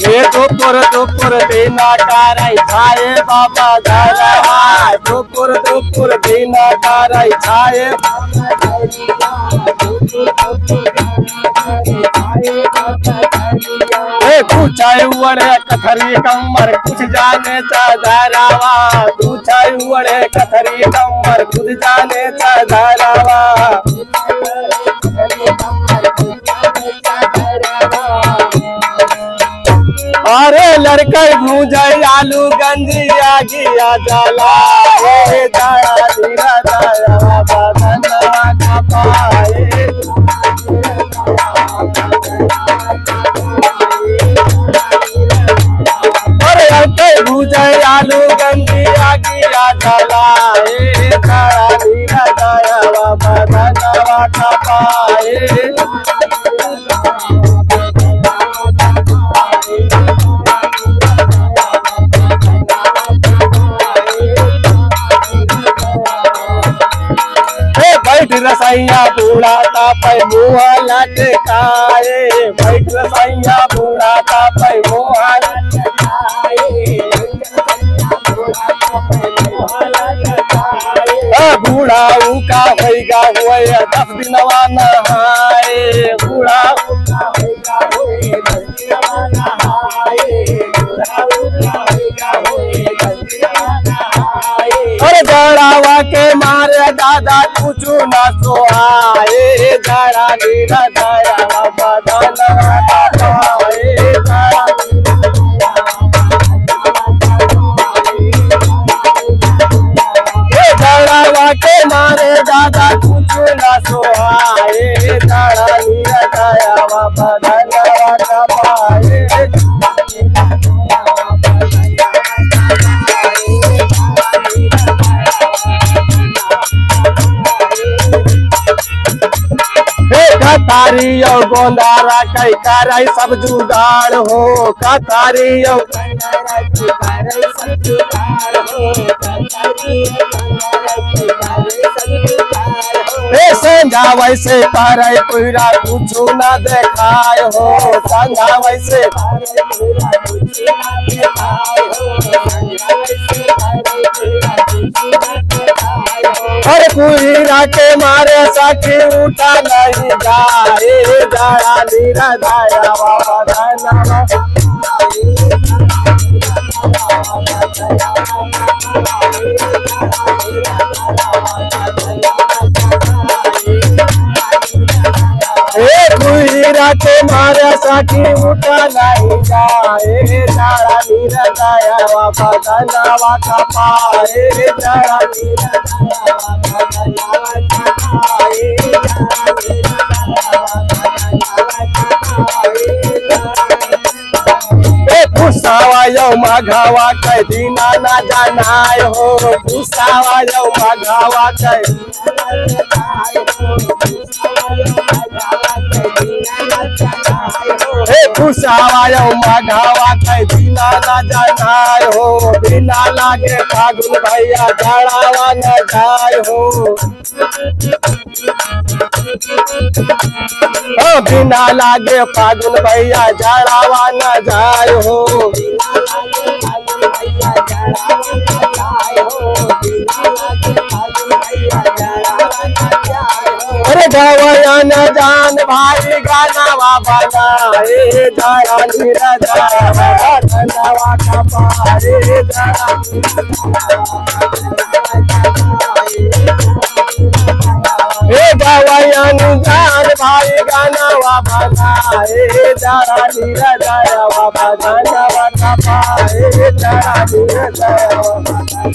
ये दुपुर दीना कराई छाए बाबा धरवा दुपुर दीना कराई छाए पूछाए उड़े कथरी कमर कुछ जाने चादरावा पूछाए उड़े कथरी कमर खुद जाने चादरावा अरे लड़का भूजाई आलू गंजी आ गया जाला जाया धीरा जाया बदनवा कपाए भूजाई आलू गंजी आ गया जाला जाया धीरा जाया बदनवा कपाए रसैया बूढ़ा तापै मुहा लटकाए बैठ रसैया बूढ़ा तापै मुहा बूढ़ा उका होइगा हुए 10 दिनवा नहाए बूढ़ा अरे जड़ावा के मारे दादा कुछ न सोआए जड़ा नीरा दया बदनवा कपाए जड़ावा के मारे दादा कुछ न सोआए जड़ा नीरा दया बदनवा कपाए कतारी और गोंदारा कई कराई सब जुगाड़ हो कतारी और संगा वैसे करे पूरा कुछ न देखाय हो संगा वैसे अरे पूरा के मारे सखी उठा नहीं जाए जड़ा नीरा दया बदनवा पूरा के मारे सखी उठा नहीं जाए जड़ा नीरा दया बदनवा कपाए जड़ा नीरा पुसावा यो मघावा कई दीना ना जानाय हो पुसावा यो मघावा कई पुसावा यो मघावा कई दीना ना जानाय हो बिना लागे फागुन भैया जड़ावा न जाय हो बिना लागे फागुन भैया जड़ावा न जाय हो अरे गवया न जान भाई गानावा बनाए जड़ा नीरा दया बदनवा कपाए गवया न जान भाई गानावा बनाए जड़ा नीरा दया बदनवा कपाए जड़ा नीरा दया